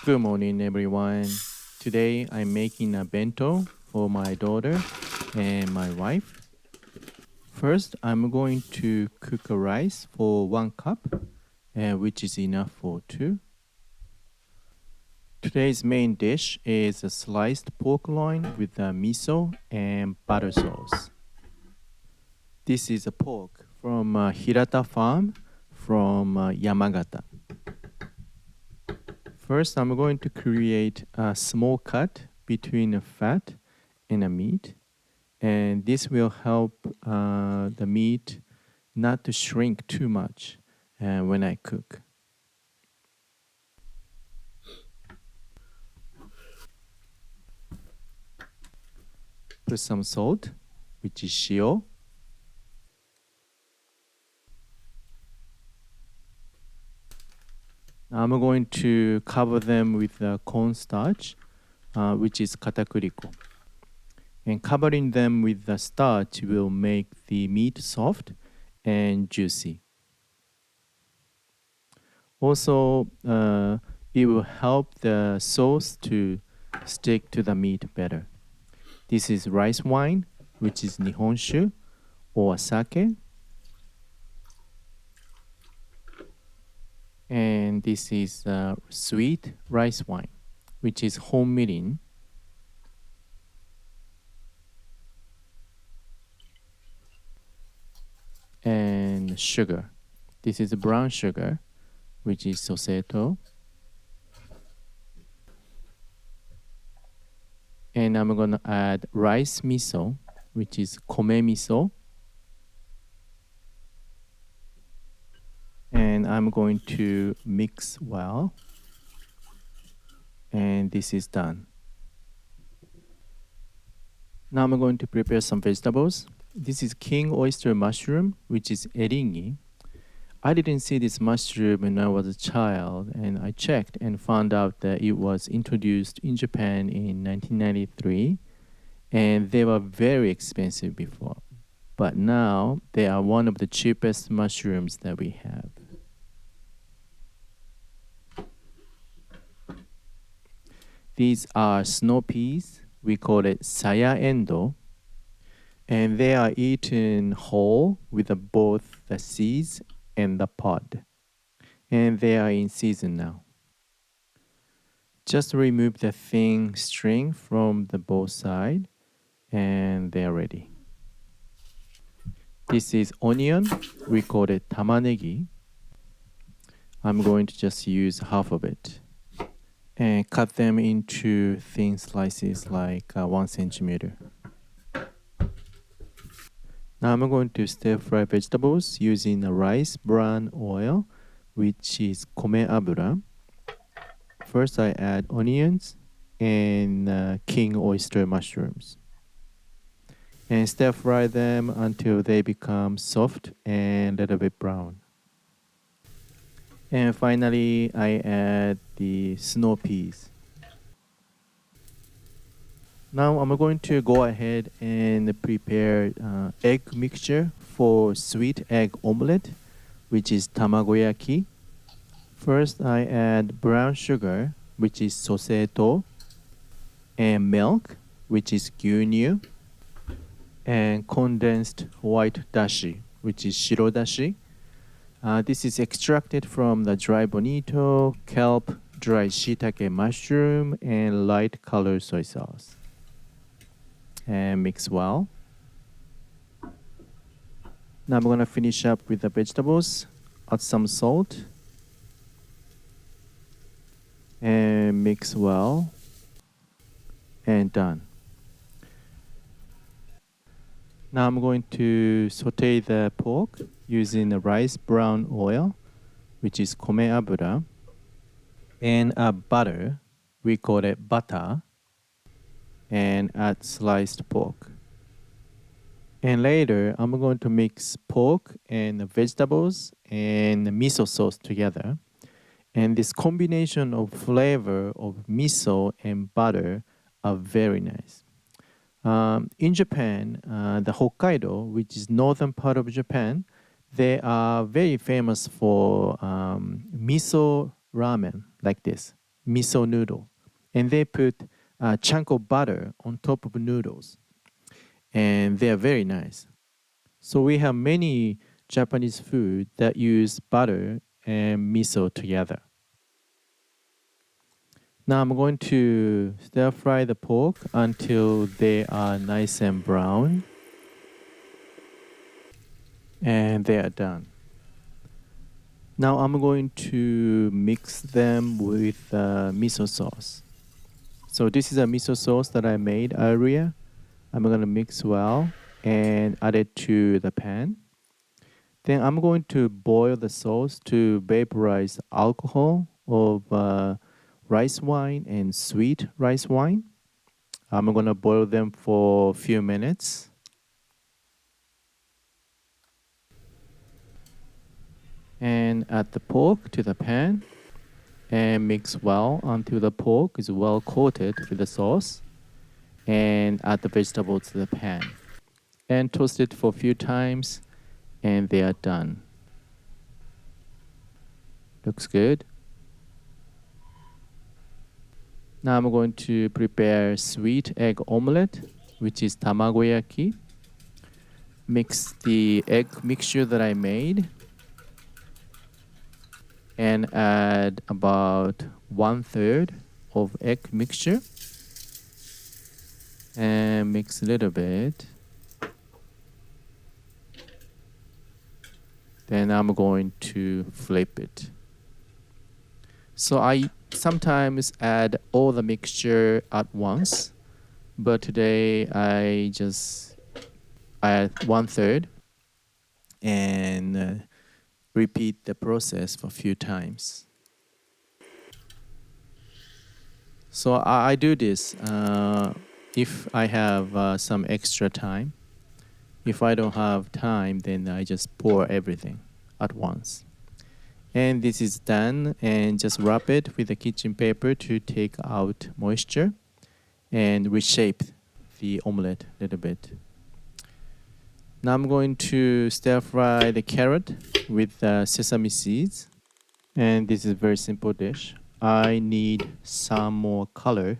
Good morning, everyone. Today I'm making a bento for my daughter and my wife. First, I'm going to cook a rice for 1 cup, which is enough for two. Today's main dish is a sliced pork loin with a miso and butter sauce. This is a pork from Hirata Farm from Yamagata. First, I'm going to create a small cut between the fat and the meat, and this will help the meat not to shrink too much when I cook. Put some salt, which is shio. I'm going to cover them with cornstarch, which is katakuriko. And covering them with the starch will make the meat soft and juicy. Also, it will help the sauce to stick to the meat better. This is rice wine, which is nihonshu or sake. And this is sweet rice wine, which is honmirin. And sugar. This is brown sugar, which is soseto. And I'm going to add rice miso, which is kome miso. And I'm going to mix well. And this is done. Now I'm going to prepare some vegetables. This is king oyster mushroom, which is eringi. I didn't see this mushroom when I was a child, and I checked and found out that it was introduced in Japan in 1993, and they were very expensive before. But now they are one of the cheapest mushrooms that we have. These are snow peas. We call it saya endo. And they are eaten whole with both the seeds and the pod. And they are in season now. Just remove the thin string from the both sides, and they are ready. This is onion. We call it tamanegi. I'm going to just use half of it and cut them into thin slices like 1 centimeter. Now I'm going to stir fry vegetables using a rice bran oil, which is kome abura. First I add onions and king oyster mushrooms. And stir fry them until they become soft and a little bit brown. And finally, I add the snow peas. Now I'm going to go ahead and prepare egg mixture for sweet egg omelet, which is Tamagoyaki. First, I add brown sugar, which is soseto, and milk, which is gyunyu, and condensed white dashi, which is shiro dashi. This is extracted from the dry bonito, kelp, dry shiitake mushroom, and light colored soy sauce. And mix well. Now I'm going to finish up with the vegetables. Add some salt. And mix well. And done. Now I'm going to saute the pork using the rice brown oil, which is kome abura, and a butter. We call it butter. And add sliced pork. And later, I'm going to mix pork and the vegetables and the miso sauce together. And this combination of flavor of miso and butter are very nice. In Japan, the Hokkaido, which is northern part of Japan, they are very famous for miso ramen like this. miso noodle, and they put a chunk of butter on top of noodles, and they are very nice. So we have many Japanese food that use butter and miso together. Now I'm going to stir fry the pork until they are nice and brown, and they are done. Now I'm going to mix them with miso sauce. So this is a miso sauce that I made earlier. I'm going to mix well and add it to the pan. Then I'm going to boil the sauce to vaporize alcohol of rice wine and sweet rice wine. I'm going to boil them for a few minutes. And add the pork to the pan and mix well until the pork is well coated with the sauce. And add the vegetables to the pan. And toast it for a few times, and they are done. Looks good. Now I'm going to prepare sweet egg omelet, which is Tamagoyaki. Mix the egg mixture that I made and add about 1/3 of egg mixture and mix a little bit. Then I'm going to flip it. So I sometimes add all the mixture at once, but today I just add 1/3 and repeat the process for a few times. So I do this if I have some extra time. If I don't have time, then I just pour everything at once. And this is done, and just wrap it with a kitchen paper to take out moisture and reshape the omelette a little bit. Now I'm going to stir fry the carrot with sesame seeds. And this is a very simple dish. I need some more color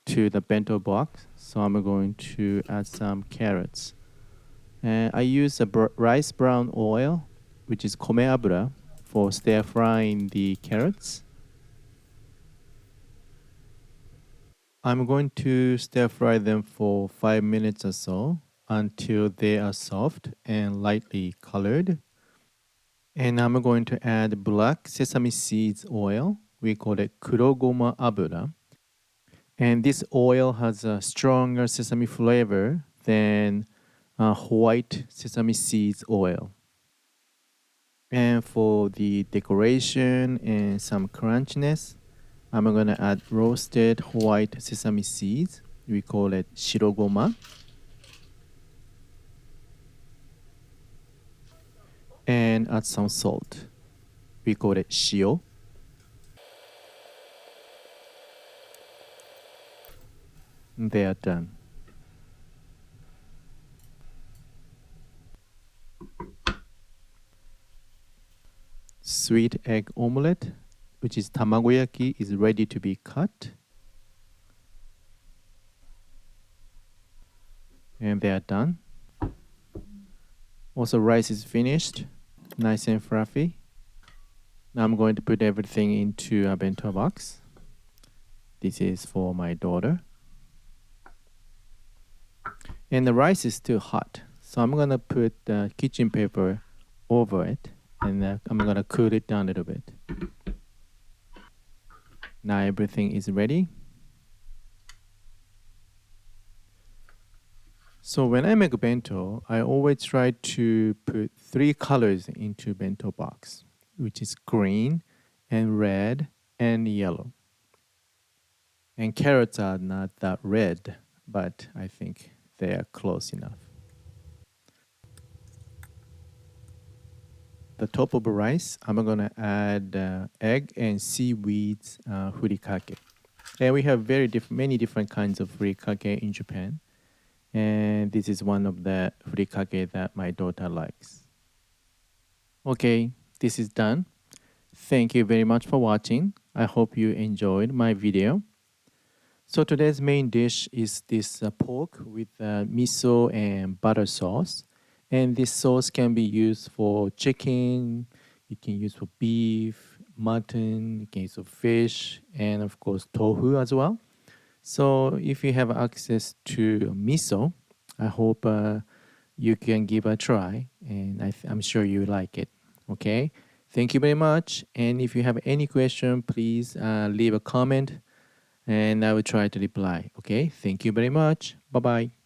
to the bento box, so I'm going to add some carrots. And I use a rice brown oil, which is komeabura, for stir frying the carrots. I'm going to stir fry them for 5 minutes or so until they are soft and lightly colored. And I'm going to add black sesame seeds oil. We call it kurogoma abura. And this oil has a stronger sesame flavor than white sesame seeds oil. And for the decoration and some crunchiness, I'm going to add roasted white sesame seeds. We call it shirogoma. And add some salt. We call it shio. They are done. Sweet egg omelette, which is tamagoyaki, is ready to be cut. And they are done. Also, rice is finished, nice and fluffy. Now I'm going to put everything into a bento box. This is for my daughter. And the rice is still hot, so I'm gonna put the kitchen paper over it, and I'm gonna cool it down a little bit. Now everything is ready. So when I make bento, I always try to put 3 colors into bento box, which is green and red and yellow. And carrots are not that red, but I think they are close enough. The top of the rice, I'm gonna add egg and seaweeds furikake. And we have many different kinds of furikake in Japan. And this is one of the furikake that my daughter likes. Okay, this is done. Thank you very much for watching. I hope you enjoyed my video. So today's main dish is this pork with miso and butter sauce. And this sauce can be used for chicken, you can use for beef, mutton, you can use for fish, and of course tofu as well. So if you have access to miso, I hope you can give a try, and I'm sure you like it. Okay, thank you very much. And if you have any question, please leave a comment, and I will try to reply. Okay, thank you very much. Bye bye.